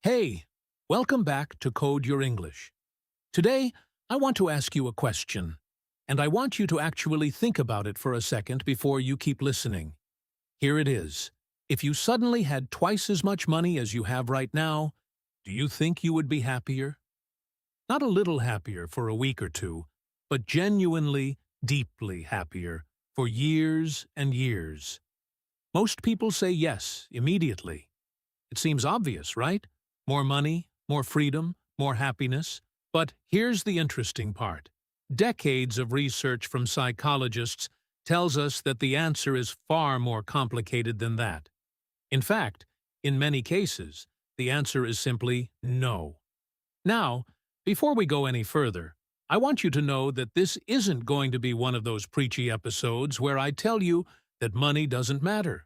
Hey, welcome back to Code Your English. Today, I want to ask you a question, and I want you to actually think about it for a second before you keep listening. Here it is. If you suddenly had twice as much money as you have right now, do you think you would be happier? Not a little happier for a week or two, but genuinely, deeply happier for years and years. Most people say yes immediately. It seems obvious, right? More money, more freedom, more happiness. But here's the interesting part. Decades of research from psychologists tells us that the answer is far more complicated than that. In fact, in many cases, the answer is simply no. Now, before we go any further, I want you to know that this isn't going to be one of those preachy episodes where I tell you that money doesn't matter,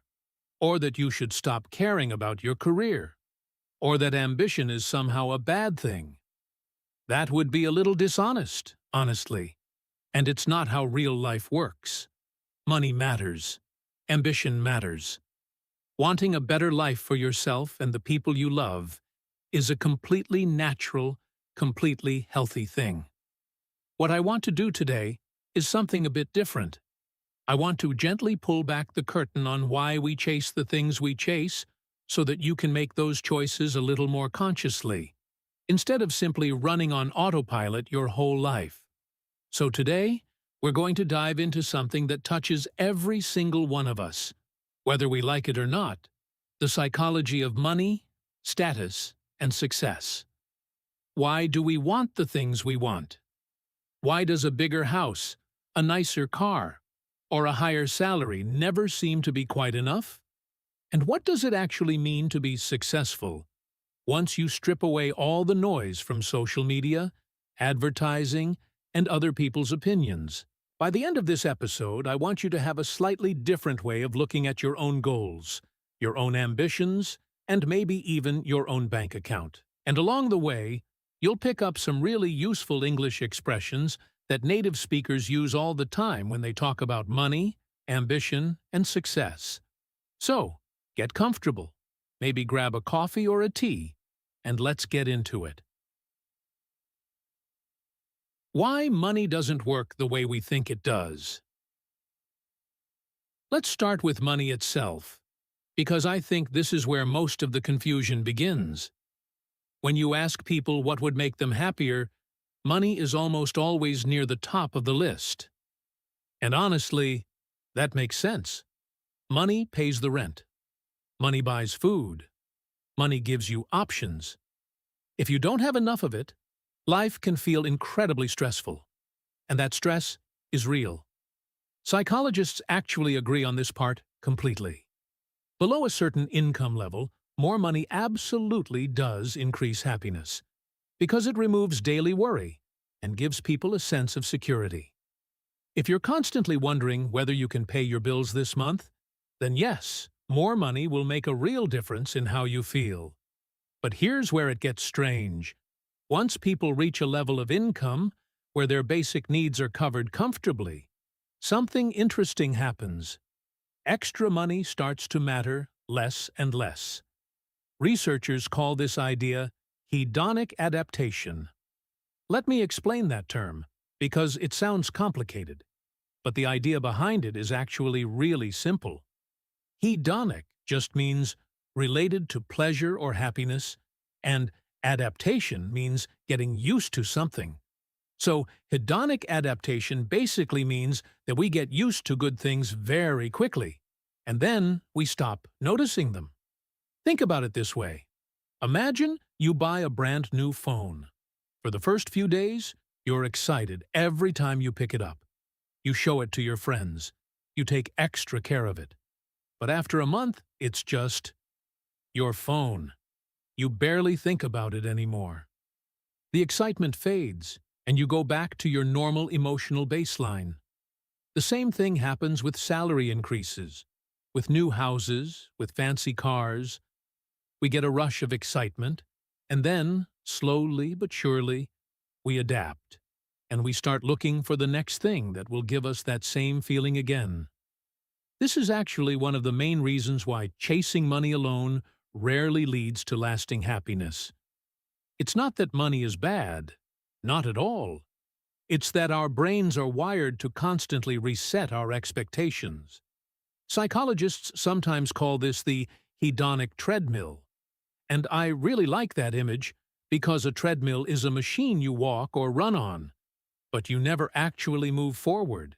or that you should stop caring about your career, or that ambition is somehow a bad thing. That would be a little dishonest, honestly. And it's not how real life works. Money matters. Ambition matters. Wanting a better life for yourself and the people you love is a completely natural, completely healthy thing. What I want to do today is something a bit different. I want to gently pull back the curtain on why we chase the things we chase so that you can make those choices a little more consciously, instead of simply running on autopilot your whole life. So today, we're going to dive into something that touches every single one of us, whether we like it or not: the psychology of money, status, and success. Why do we want the things we want? Why does a bigger house, a nicer car, or a higher salary never seem to be quite enough? And what does it actually mean to be successful once you strip away all the noise from social media, advertising, and other people's opinions? By the end of this episode, I want you to have a slightly different way of looking at your own goals, your own ambitions, and maybe even your own bank account. And along the way, you'll pick up some really useful English expressions that native speakers use all the time when they talk about money, ambition, and success. So, get comfortable, maybe grab a coffee or a tea, and let's get into it. Why money doesn't work the way we think it does. Let's start with money itself, because I think this is where most of the confusion begins. When you ask people what would make them happier, money is almost always near the top of the list. And honestly, that makes sense. Money pays the rent. Money buys food. Money gives you options. If you don't have enough of it, life can feel incredibly stressful. And that stress is real. Psychologists actually agree on this part completely. Below a certain income level, more money absolutely does increase happiness, because it removes daily worry and gives people a sense of security. If you're constantly wondering whether you can pay your bills this month, then yes, more money will make a real difference in how you feel. But here's where it gets strange. Once people reach a level of income where their basic needs are covered comfortably, something interesting happens. Extra money starts to matter less and less. Researchers call this idea hedonic adaptation. Let me explain that term, because it sounds complicated, but the idea behind it is actually really simple. Hedonic just means related to pleasure or happiness, and adaptation means getting used to something. So, hedonic adaptation basically means that we get used to good things very quickly, and then we stop noticing them. Think about it this way. Imagine you buy a brand new phone. For the first few days, you're excited every time you pick it up. You show it to your friends. You take extra care of it. But after a month, it's just your phone. You barely think about it anymore. The excitement fades, and you go back to your normal emotional baseline. The same thing happens with salary increases, with new houses, with fancy cars. We get a rush of excitement, and then, slowly but surely, we adapt, and we start looking for the next thing that will give us that same feeling again. This is actually one of the main reasons why chasing money alone rarely leads to lasting happiness. It's not that money is bad, not at all. It's that our brains are wired to constantly reset our expectations. Psychologists sometimes call this the hedonic treadmill, and I really like that image because a treadmill is a machine you walk or run on, but you never actually move forward.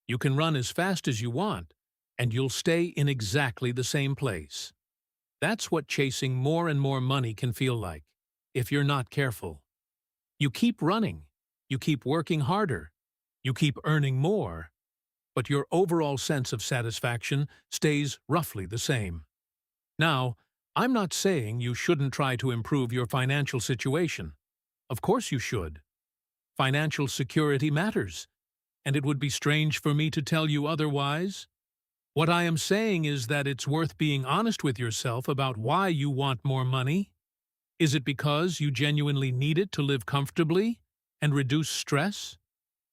You can run as fast as you want, and you'll stay in exactly the same place. That's what chasing more and more money can feel like, if you're not careful. You keep running, you keep working harder, you keep earning more, but your overall sense of satisfaction stays roughly the same. Now, I'm not saying you shouldn't try to improve your financial situation. Of course you should. Financial security matters, and it would be strange for me to tell you otherwise. What I am saying is that it's worth being honest with yourself about why you want more money. Is it because you genuinely need it to live comfortably and reduce stress?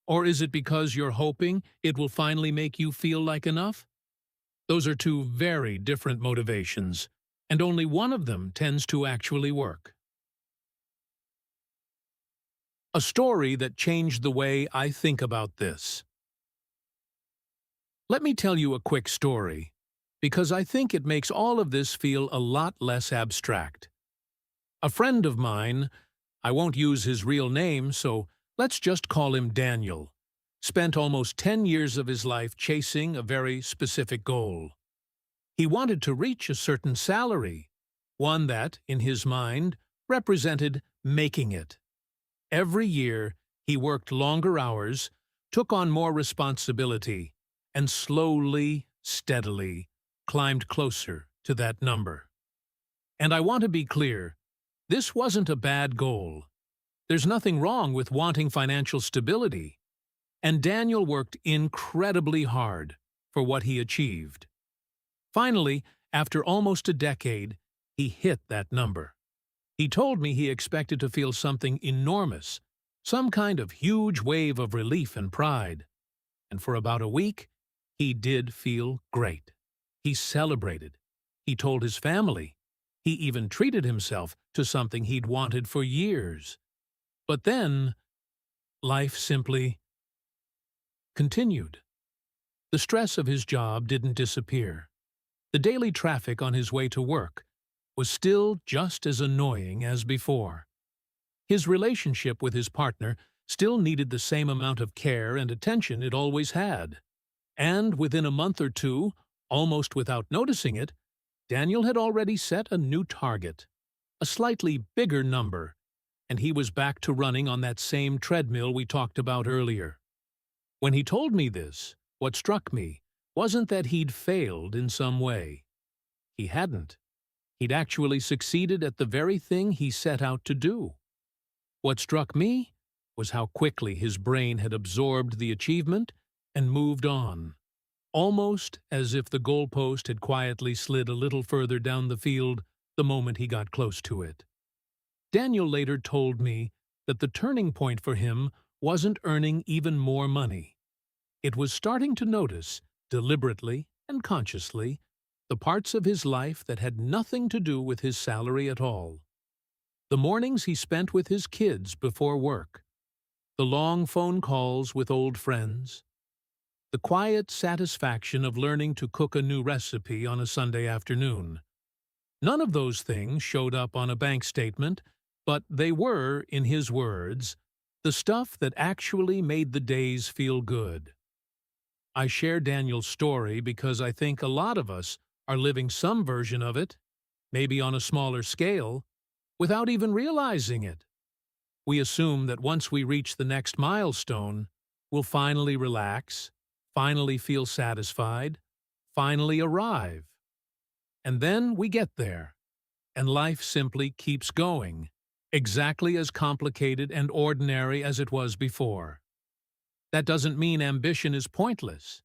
Or is it because you're hoping it will finally make you feel like enough? Those are two very different motivations, and only one of them tends to actually work. A story that changed the way I think about this. Let me tell you a quick story, because I think it makes all of this feel a lot less abstract. A friend of mine, I won't use his real name, so let's just call him Daniel, spent almost 10 years of his life chasing a very specific goal. He wanted to reach a certain salary, one that, in his mind, represented making it. Every year, he worked longer hours, took on more responsibility, and slowly, steadily, climbed closer to that number. And I want to be clear, this wasn't a bad goal. There's nothing wrong with wanting financial stability. And Daniel worked incredibly hard for what he achieved. Finally, after almost a decade, he hit that number. He told me he expected to feel something enormous, some kind of huge wave of relief and pride. And for about a week, he did feel great. He celebrated. He told his family. He even treated himself to something he'd wanted for years. But then, life simply continued. The stress of his job didn't disappear. The daily traffic on his way to work was still just as annoying as before. His relationship with his partner still needed the same amount of care and attention it always had. And within a month or two, almost without noticing it, Daniel had already set a new target, a slightly bigger number, and he was back to running on that same treadmill we talked about earlier. When he told me this, what struck me wasn't that he'd failed in some way. He hadn't. He'd actually succeeded at the very thing he set out to do. What struck me was how quickly his brain had absorbed the achievement and moved on, almost as if the goalpost had quietly slid a little further down the field the moment he got close to it. Daniel later told me that the turning point for him wasn't earning even more money. It was starting to notice, deliberately and consciously, the parts of his life that had nothing to do with his salary at all. The mornings he spent with his kids before work, the long phone calls with old friends, the quiet satisfaction of learning to cook a new recipe on a Sunday afternoon. None of those things showed up on a bank statement, but they were, in his words, the stuff that actually made the days feel good. I share Daniel's story because I think a lot of us are living some version of it, maybe on a smaller scale, without even realizing it. We assume that once we reach the next milestone, we'll finally relax, finally feel satisfied, finally arrive. And then we get there, and life simply keeps going, exactly as complicated and ordinary as it was before. That doesn't mean ambition is pointless.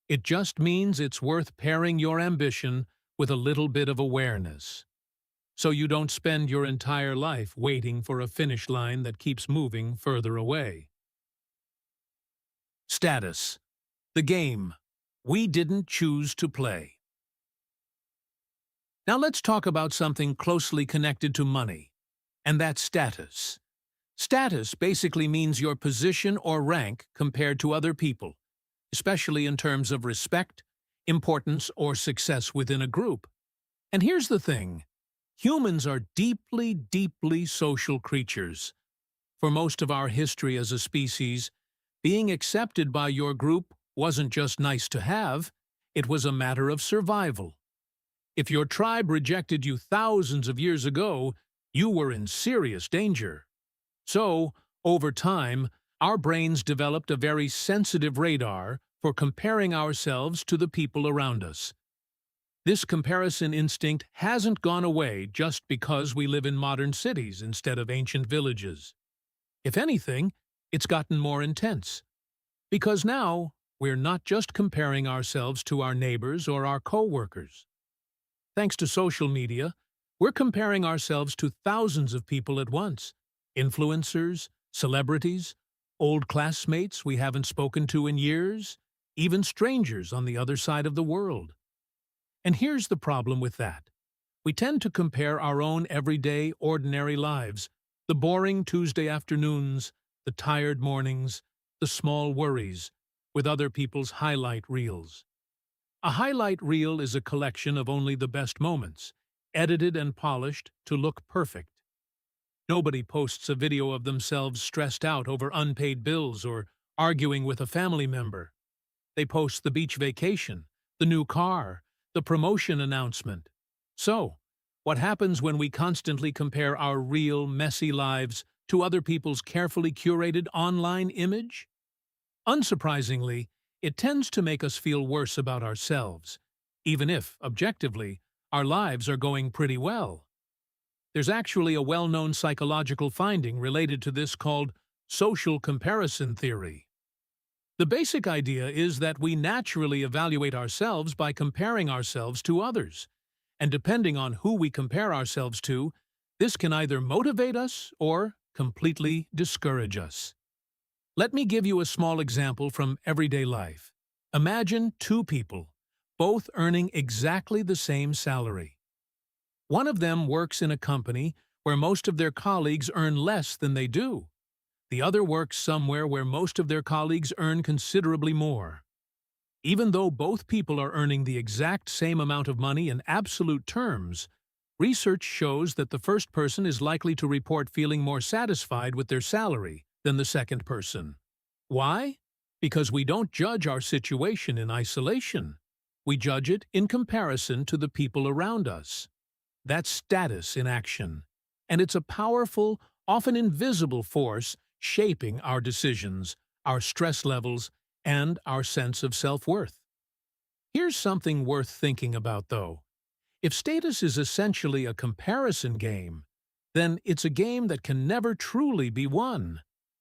It just means it's worth pairing your ambition with a little bit of awareness, so you don't spend your entire life waiting for a finish line that keeps moving further away. Status. The game we didn't choose to play. Now let's talk about something closely connected to money, and that's status. Status basically means your position or rank compared to other people, especially in terms of respect, importance, or success within a group. And here's the thing. Humans are deeply, deeply social creatures. For most of our history as a species, being accepted by your group wasn't just nice to have, it was a matter of survival. If your tribe rejected you thousands of years ago, you were in serious danger. So, over time, our brains developed a very sensitive radar for comparing ourselves to the people around us. This comparison instinct hasn't gone away just because we live in modern cities instead of ancient villages. If anything, it's gotten more intense. Because now, we're not just comparing ourselves to our neighbors or our co-workers. Thanks to social media, we're comparing ourselves to thousands of people at once. Influencers, celebrities, old classmates we haven't spoken to in years, even strangers on the other side of the world. And here's the problem with that. We tend to compare our own everyday, ordinary lives, the boring Tuesday afternoons, the tired mornings, the small worries, with other people's highlight reels. A highlight reel is a collection of only the best moments, edited and polished to look perfect. Nobody posts a video of themselves stressed out over unpaid bills or arguing with a family member. They post the beach vacation, the new car, the promotion announcement. So, what happens when we constantly compare our real, messy lives to other people's carefully curated online image? Unsurprisingly, it tends to make us feel worse about ourselves, even if, objectively, our lives are going pretty well. There's actually a well-known psychological finding related to this called social comparison theory. The basic idea is that we naturally evaluate ourselves by comparing ourselves to others, and depending on who we compare ourselves to, this can either motivate us or completely discourage us. Let me give you a small example from everyday life. Imagine two people, both earning exactly the same salary. One of them works in a company where most of their colleagues earn less than they do. The other works somewhere where most of their colleagues earn considerably more. Even though both people are earning the exact same amount of money in absolute terms, research shows that the first person is likely to report feeling more satisfied with their salary than the second person. Why? Because we don't judge our situation in isolation. We judge it in comparison to the people around us. That's status in action, and it's a powerful, often invisible force shaping our decisions, our stress levels, and our sense of self-worth. Here's something worth thinking about, though. If status is essentially a comparison game, then it's a game that can never truly be won,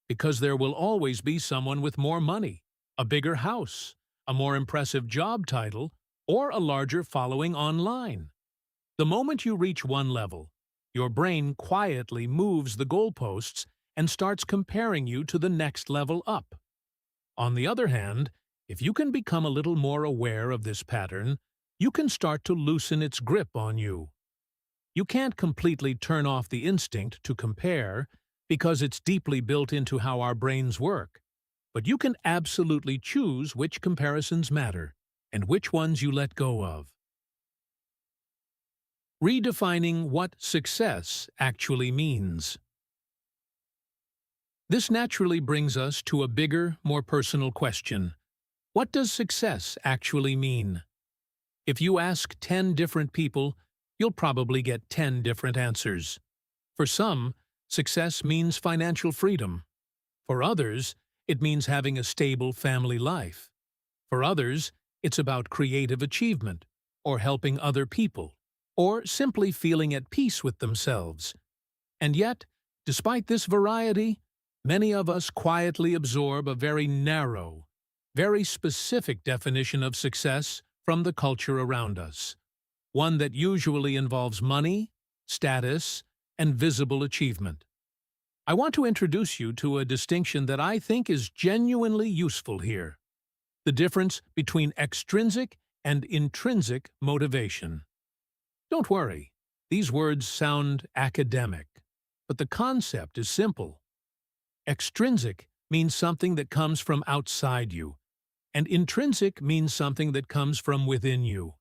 because there will always be someone with more money, a bigger house, a more impressive job title, or a larger following online. The moment you reach one level, your brain quietly moves the goalposts and starts comparing you to the next level up. On the other hand, if you can become a little more aware of this pattern, you can start to loosen its grip on you. You can't completely turn off the instinct to compare because it's deeply built into how our brains work, but you can absolutely choose which comparisons matter and which ones you let go of. Redefining what success actually means. This naturally brings us to a bigger, more personal question. What does success actually mean? If you ask 10 different people, you'll probably get 10 different answers. For some, success means financial freedom. For others, it means having a stable family life. For others, it's about creative achievement, or helping other people, or simply feeling at peace with themselves. And yet, despite this variety, many of us quietly absorb a very narrow, very specific definition of success from the culture around us, one that usually involves money, status, and visible achievement. I want to introduce you to a distinction that I think is genuinely useful here: the difference between extrinsic and intrinsic motivation. Don't worry, these words sound academic, but the concept is simple. Extrinsic means something that comes from outside you, and intrinsic means something that comes from within you.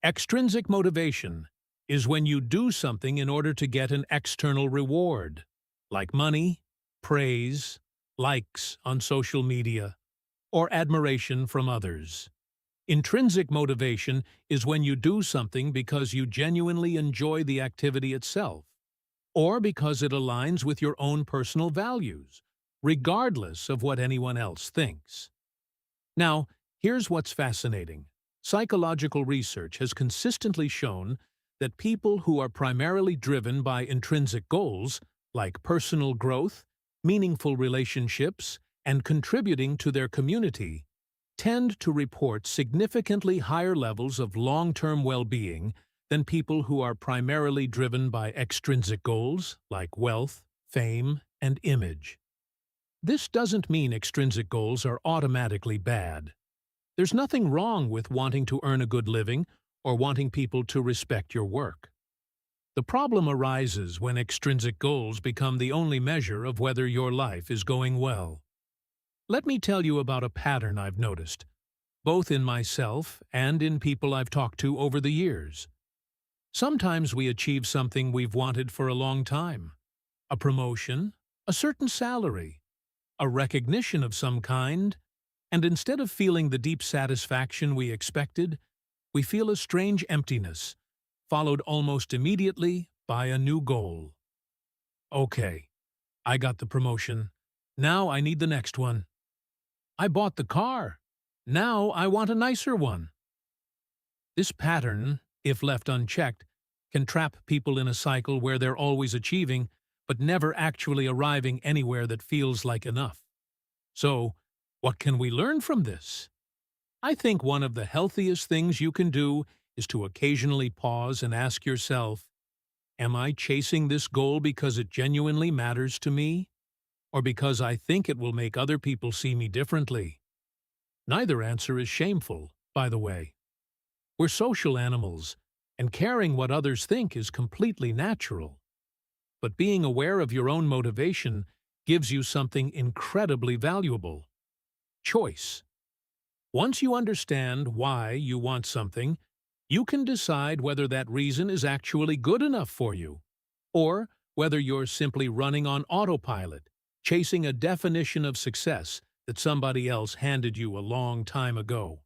Extrinsic motivation is when you do something in order to get an external reward, like money, praise, likes on social media, or admiration from others. Intrinsic motivation is when you do something because you genuinely enjoy the activity itself, or because it aligns with your own personal values, regardless of what anyone else thinks. Now, here's what's fascinating. Psychological research has consistently shown that people who are primarily driven by intrinsic goals, like personal growth, meaningful relationships, and contributing to their community, tend to report significantly higher levels of long-term well-being than people who are primarily driven by extrinsic goals, like wealth, fame, and image. This doesn't mean extrinsic goals are automatically bad. There's nothing wrong with wanting to earn a good living or wanting people to respect your work. The problem arises when extrinsic goals become the only measure of whether your life is going well. Let me tell you about a pattern I've noticed, both in myself and in people I've talked to over the years. Sometimes we achieve something we've wanted for a long time. A promotion, a certain salary, a recognition of some kind, and instead of feeling the deep satisfaction we expected, we feel a strange emptiness, followed almost immediately by a new goal. Okay, I got the promotion. Now I need the next one. I bought the car. Now I want a nicer one. This pattern, if left unchecked, can trap people in a cycle where they're always achieving, but never actually arriving anywhere that feels like enough. So, what can we learn from this? I think one of the healthiest things you can do is to occasionally pause and ask yourself, am I chasing this goal because it genuinely matters to me? Or because I think it will make other people see me differently? Neither answer is shameful, by the way. We're social animals, and caring what others think is completely natural. But being aware of your own motivation gives you something incredibly valuable: choice. Once you understand why you want something, you can decide whether that reason is actually good enough for you, or whether you're simply running on autopilot, chasing a definition of success that somebody else handed you a long time ago.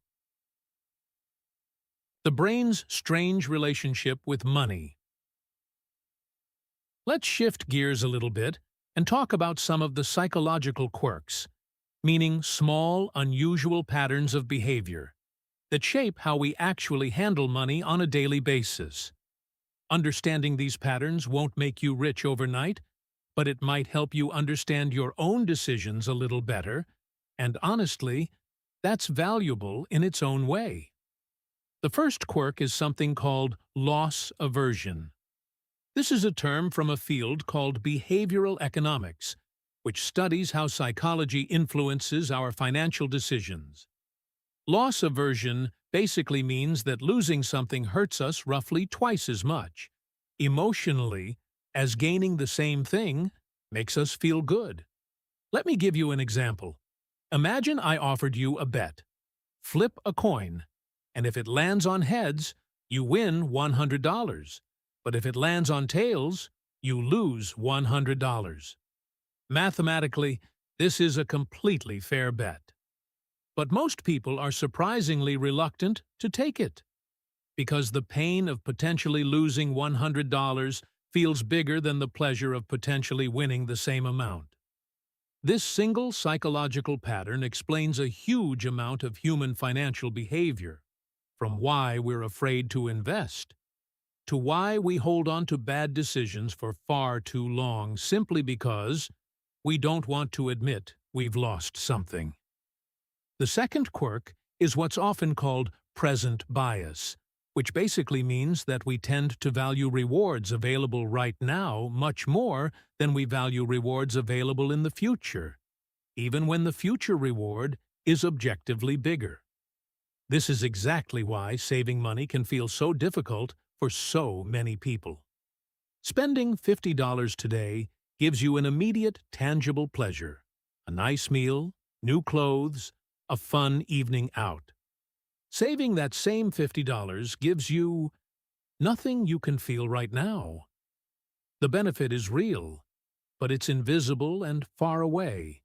The brain's strange relationship with money. Let's shift gears a little bit and talk about some of the psychological quirks, meaning small, unusual patterns of behavior, that shape how we actually handle money on a daily basis. Understanding these patterns won't make you rich overnight, but it might help you understand your own decisions a little better, and honestly, that's valuable in its own way. The first quirk is something called loss aversion. This is a term from a field called behavioral economics, which studies how psychology influences our financial decisions. Loss aversion basically means that losing something hurts us roughly twice as much, emotionally, as gaining the same thing makes us feel good. Let me give you an example. Imagine I offered you a bet. Flip a coin, and if it lands on heads, you win $100. But if it lands on tails, you lose $100. Mathematically, this is a completely fair bet. But most people are surprisingly reluctant to take it, because the pain of potentially losing $100 feels bigger than the pleasure of potentially winning the same amount. This single psychological pattern explains a huge amount of human financial behavior, from why we're afraid to invest, to why we hold on to bad decisions for far too long simply because we don't want to admit we've lost something. The second quirk is what's often called present bias, which basically means that we tend to value rewards available right now much more than we value rewards available in the future, even when the future reward is objectively bigger. This is exactly why saving money can feel so difficult for so many people. Spending $50 today gives you an immediate, tangible pleasure, a nice meal, new clothes, a fun evening out. Saving that same $50 gives you nothing you can feel right now. The benefit is real, but it's invisible and far away,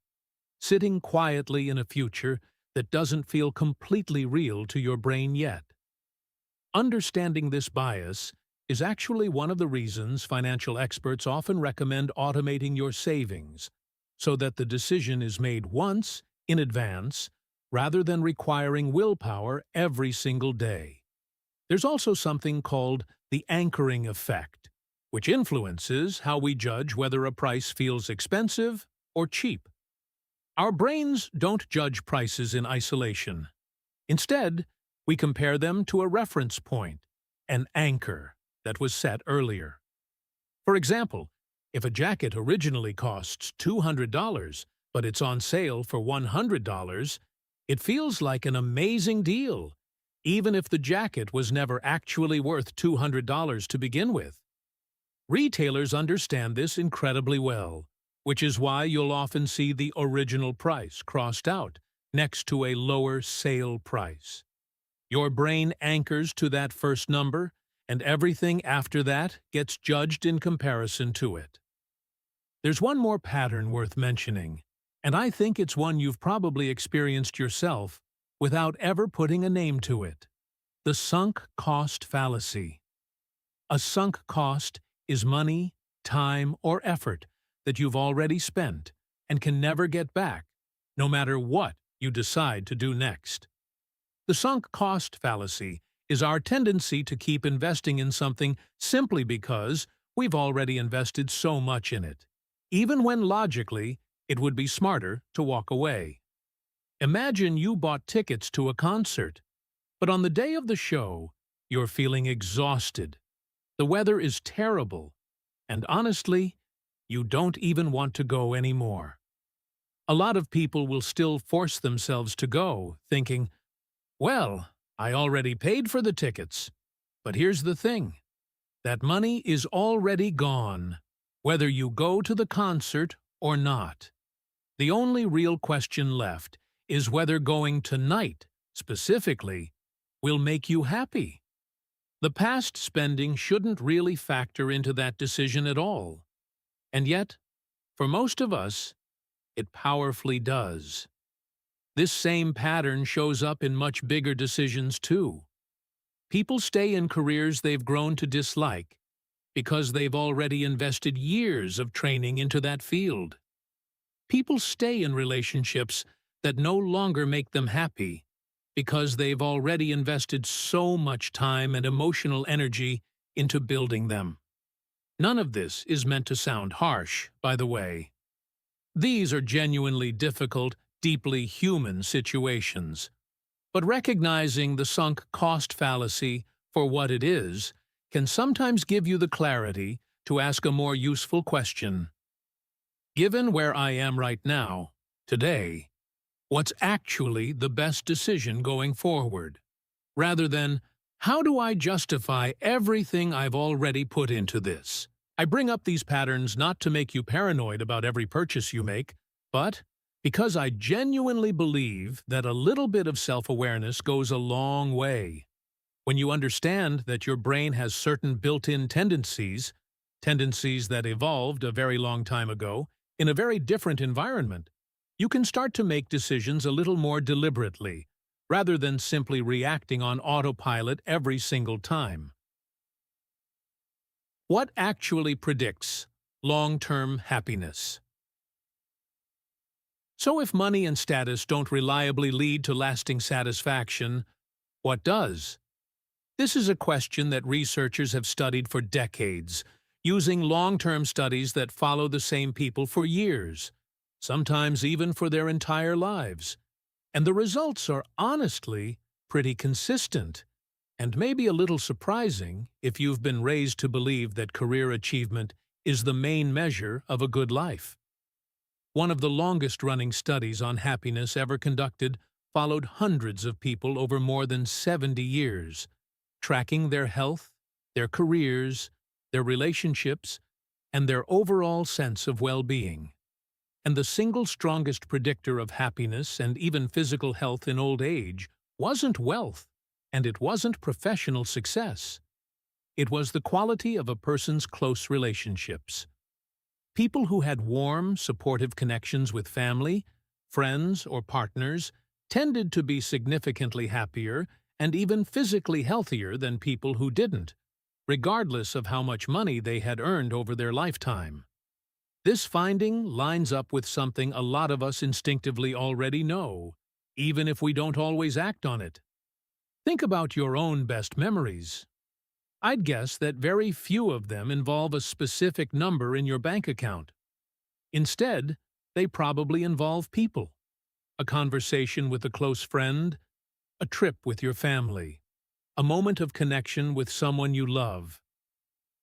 sitting quietly in a future that doesn't feel completely real to your brain yet. Understanding this bias is actually one of the reasons financial experts often recommend automating your savings, so that the decision is made once, in advance, rather than requiring willpower every single day. There's also something called the anchoring effect, which influences how we judge whether a price feels expensive or cheap. Our brains don't judge prices in isolation. Instead, we compare them to a reference point, an anchor, that was set earlier. For example, if a jacket originally costs $200, but it's on sale for $100, it feels like an amazing deal, even if the jacket was never actually worth $200 to begin with. Retailers understand this incredibly well, which is why you'll often see the original price crossed out next to a lower sale price. Your brain anchors to that first number, and everything after that gets judged in comparison to it. There's one more pattern worth mentioning, and I think it's one you've probably experienced yourself without ever putting a name to it: the sunk cost fallacy. A sunk cost is money, time, or effort that you've already spent and can never get back, no matter what you decide to do next. The sunk cost fallacy is our tendency to keep investing in something simply because we've already invested so much in it, even when logically it would be smarter to walk away. Imagine you bought tickets to a concert, but on the day of the show, you're feeling exhausted. The weather is terrible, and honestly, you don't even want to go anymore. A lot of people will still force themselves to go, thinking, "Well, I already paid for the tickets." But here's the thing: that money is already gone, whether you go to the concert or not. The only real question left is whether going tonight, specifically, will make you happy. The past spending shouldn't really factor into that decision at all. And yet, for most of us, it powerfully does. This same pattern shows up in much bigger decisions too. People stay in careers they've grown to dislike because they've already invested years of training into that field. People stay in relationships that no longer make them happy because they've already invested so much time and emotional energy into building them. None of this is meant to sound harsh, by the way. These are genuinely difficult, deeply human situations. But recognizing the sunk cost fallacy for what it is can sometimes give you the clarity to ask a more useful question. Given where I am right now, today, what's actually the best decision going forward? Rather than, how do I justify everything I've already put into this? I bring up these patterns not to make you paranoid about every purchase you make, but because I genuinely believe that a little bit of self-awareness goes a long way. When you understand that your brain has certain built-in tendencies that evolved a very long time ago in a very different environment, you can start to make decisions a little more deliberately, rather than simply reacting on autopilot every single time. What actually predicts long-term happiness? So if money and status don't reliably lead to lasting satisfaction, what does? This is a question that researchers have studied for decades, using long-term studies that follow the same people for years, sometimes even for their entire lives. And the results are honestly pretty consistent, and maybe a little surprising if you've been raised to believe that career achievement is the main measure of a good life. One of the longest-running studies on happiness ever conducted followed hundreds of people over more than 70 years, tracking their health, their careers, their relationships, and their overall sense of well-being. And the single strongest predictor of happiness and even physical health in old age wasn't wealth, and it wasn't professional success. It was the quality of a person's close relationships. People who had warm, supportive connections with family, friends, or partners tended to be significantly happier and even physically healthier than people who didn't, regardless of how much money they had earned over their lifetime. This finding lines up with something a lot of us instinctively already know, even if we don't always act on it. Think about your own best memories. I'd guess that very few of them involve a specific number in your bank account. Instead, they probably involve people. A conversation with a close friend, a trip with your family, a moment of connection with someone you love.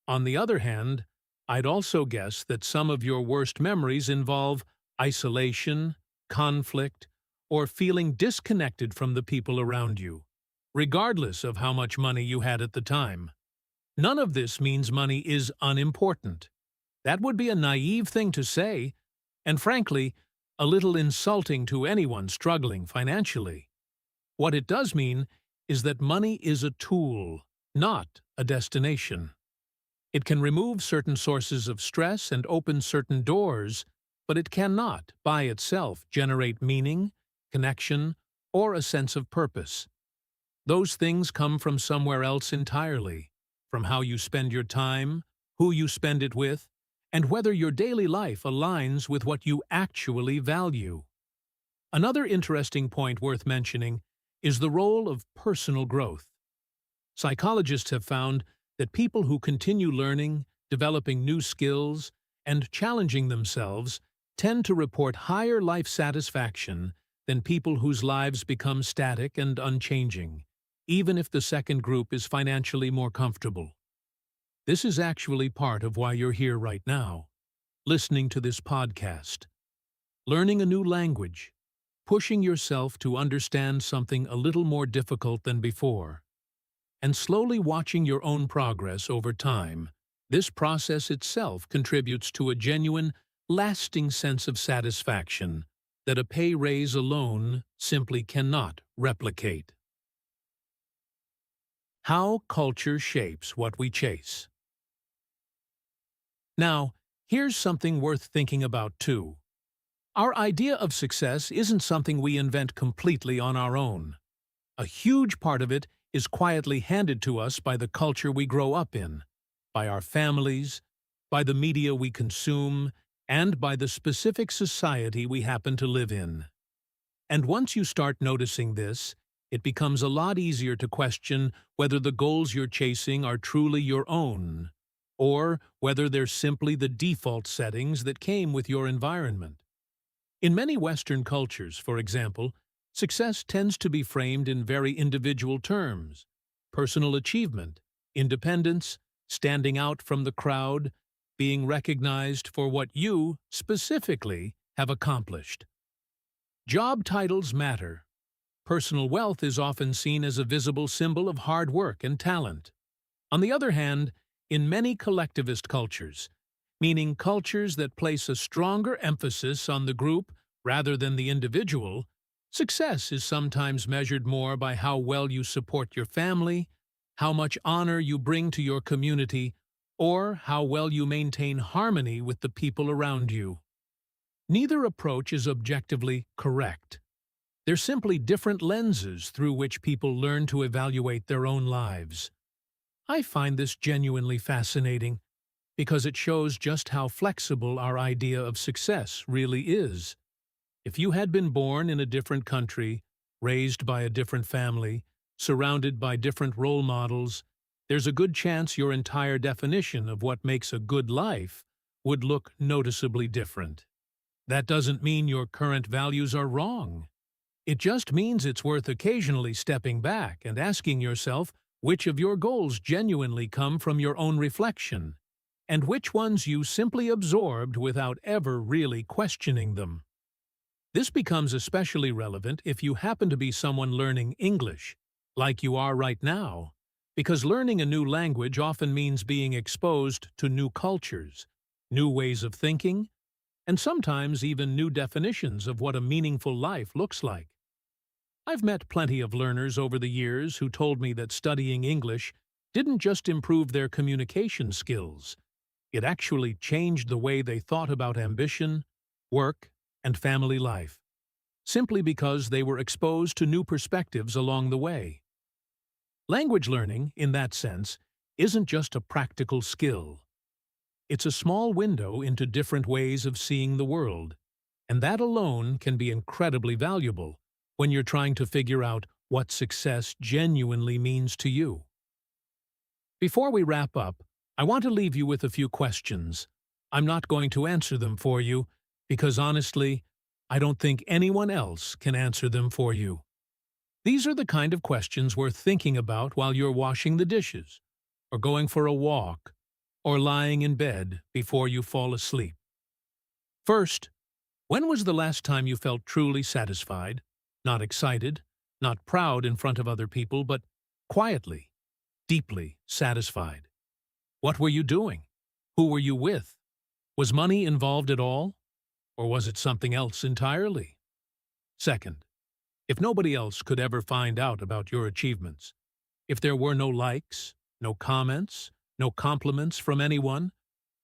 On the other hand, I'd also guess that some of your worst memories involve isolation, conflict, or feeling disconnected from the people around you, regardless of how much money you had at the time. None of this means money is unimportant. That would be a naive thing to say, and frankly, a little insulting to anyone struggling financially. What it does mean is that money is a tool, not a destination. It can remove certain sources of stress and open certain doors, but it cannot, by itself, generate meaning, connection, or a sense of purpose. Those things come from somewhere else entirely, from how you spend your time, who you spend it with, and whether your daily life aligns with what you actually value. Another interesting point worth mentioning is the role of personal growth. Psychologists have found that people who continue learning, developing new skills, and challenging themselves tend to report higher life satisfaction than people whose lives become static and unchanging, even if the second group is financially more comfortable. This is actually part of why you're here right now, listening to this podcast. Learning a new language, pushing yourself to understand something a little more difficult than before, and slowly watching your own progress over time. This process itself contributes to a genuine, lasting sense of satisfaction that a pay raise alone simply cannot replicate. How culture shapes what we chase. Now, here's something worth thinking about too. Our idea of success isn't something we invent completely on our own. A huge part of it is quietly handed to us by the culture we grow up in, by our families, by the media we consume, and by the specific society we happen to live in. And once you start noticing this, it becomes a lot easier to question whether the goals you're chasing are truly your own, or whether they're simply the default settings that came with your environment. In many Western cultures, for example, success tends to be framed in very individual terms: personal achievement, independence, standing out from the crowd, being recognized for what you, specifically, have accomplished. Job titles matter. Personal wealth is often seen as a visible symbol of hard work and talent. On the other hand, in many collectivist cultures, meaning cultures that place a stronger emphasis on the group rather than the individual, success is sometimes measured more by how well you support your family, how much honor you bring to your community, or how well you maintain harmony with the people around you. Neither approach is objectively correct. They're simply different lenses through which people learn to evaluate their own lives. I find this genuinely fascinating because it shows just how flexible our idea of success really is. If you had been born in a different country, raised by a different family, surrounded by different role models, there's a good chance your entire definition of what makes a good life would look noticeably different. That doesn't mean your current values are wrong. It just means it's worth occasionally stepping back and asking yourself which of your goals genuinely come from your own reflection, and which ones you simply absorbed without ever really questioning them. This becomes especially relevant if you happen to be someone learning English, like you are right now, Because learning a new language often means being exposed to new cultures, new ways of thinking, and sometimes even new definitions of what a meaningful life looks like. I've met plenty of learners over the years who told me that studying English didn't just improve their communication skills, it actually changed the way they thought about ambition, work, and family life, simply because they were exposed to new perspectives along the way. Language learning, in that sense, isn't just a practical skill. It's a small window into different ways of seeing the world, and that alone can be incredibly valuable when you're trying to figure out what success genuinely means to you. Before we wrap up, I want to leave you with a few questions. I'm not going to answer them for you, because honestly, I don't think anyone else can answer them for you. These are the kind of questions worth thinking about while you're washing the dishes, or going for a walk, or lying in bed before you fall asleep. First, when was the last time you felt truly satisfied, not excited, not proud in front of other people, but quietly, deeply satisfied? What were you doing? Who were you with? Was money involved at all? Or was it something else entirely? Second, if nobody else could ever find out about your achievements, if there were no likes, no comments, no compliments from anyone,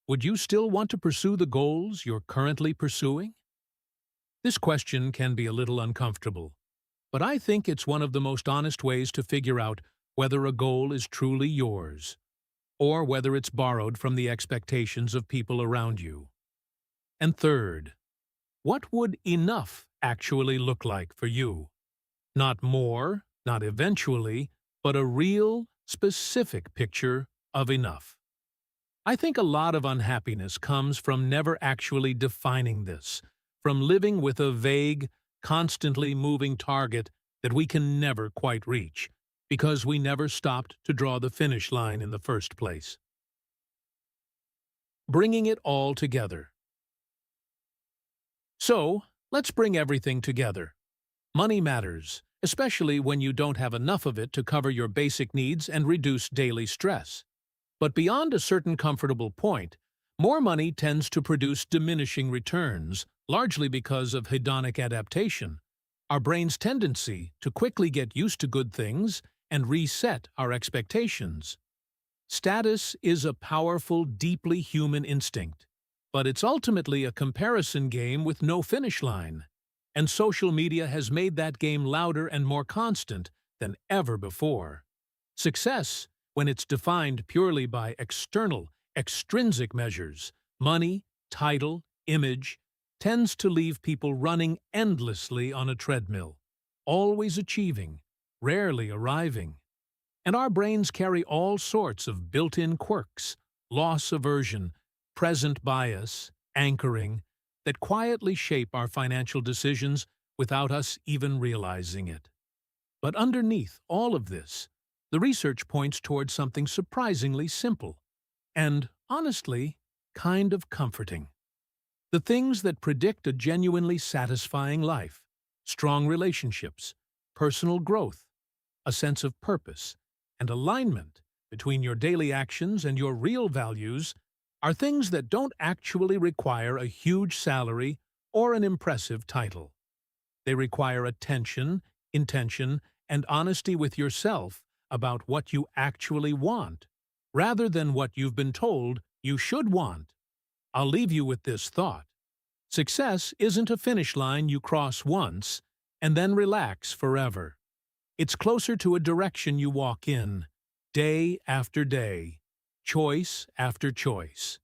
would you still want to pursue the goals you're currently pursuing? This question can be a little uncomfortable, but I think it's one of the most honest ways to figure out whether a goal is truly yours, or whether it's borrowed from the expectations of people around you. And third, what would enough actually look like for you? Not more, not eventually, but a real, specific picture of enough. I think a lot of unhappiness comes from never actually defining this, from living with a vague, constantly moving target that we can never quite reach, because we never stopped to draw the finish line in the first place. Bringing it all together. So, let's bring everything together. Money matters, especially when you don't have enough of it to cover your basic needs and reduce daily stress. But beyond a certain comfortable point, more money tends to produce diminishing returns, largely because of hedonic adaptation, our brain's tendency to quickly get used to good things and reset our expectations. Status is a powerful, deeply human instinct, but it's ultimately a comparison game with no finish line, and social media has made that game louder and more constant than ever before. Success, when it's defined purely by external, extrinsic measures, money, title, image, tends to leave people running endlessly on a treadmill, always achieving, rarely arriving. And our brains carry all sorts of built-in quirks, loss aversion, present bias, anchoring, that quietly shape our financial decisions without us even realizing it. But underneath all of this, the research points towards something surprisingly simple and, honestly, kind of comforting. The things that predict a genuinely satisfying life, strong relationships, personal growth, a sense of purpose, and alignment between your daily actions and your real values are things that don't actually require a huge salary or an impressive title. They require attention, intention, and honesty with yourself about what you actually want, rather than what you've been told you should want. I'll leave you with this thought. Success isn't a finish line you cross once and then relax forever. It's closer to a direction you walk in, day after day, choice after choice.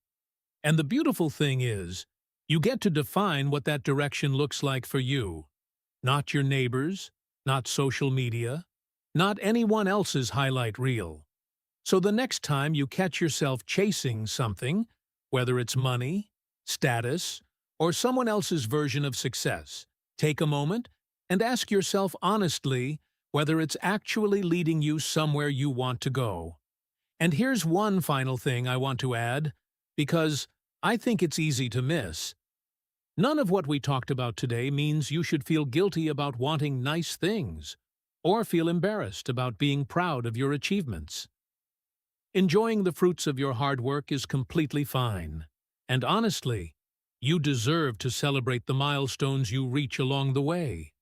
And the beautiful thing is, you get to define what that direction looks like for you, not your neighbors, not social media, not anyone else's highlight reel. So the next time you catch yourself chasing something, whether it's money, status, or someone else's version of success, take a moment and ask yourself honestly whether it's actually leading you somewhere you want to go. And here's one final thing I want to add, because I think it's easy to miss. None of what we talked about today means you should feel guilty about wanting nice things, or feel embarrassed about being proud of your achievements. Enjoying the fruits of your hard work is completely fine. And honestly, you deserve to celebrate the milestones you reach along the way.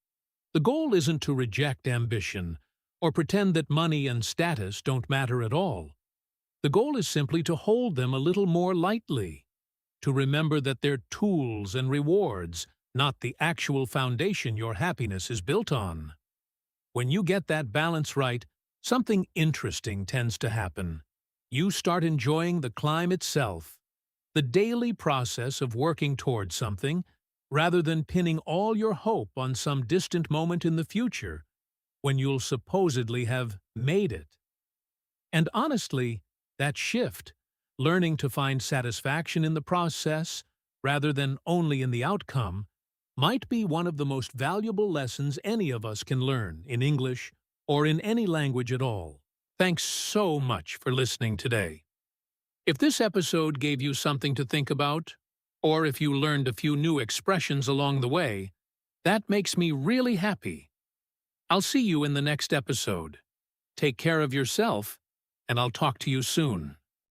The goal isn't to reject ambition or pretend that money and status don't matter at all. The goal is simply to hold them a little more lightly, to remember that they're tools and rewards, not the actual foundation your happiness is built on. When you get that balance right, something interesting tends to happen. You start enjoying the climb itself, the daily process of working towards something, rather than pinning all your hope on some distant moment in the future when you'll supposedly have made it. And honestly, that shift, learning to find satisfaction in the process rather than only in the outcome, might be one of the most valuable lessons any of us can learn in English or in any language at all. Thanks so much for listening today. If this episode gave you something to think about, or if you learned a few new expressions along the way, that makes me really happy. I'll see you in the next episode. Take care of yourself, and I'll talk to you soon.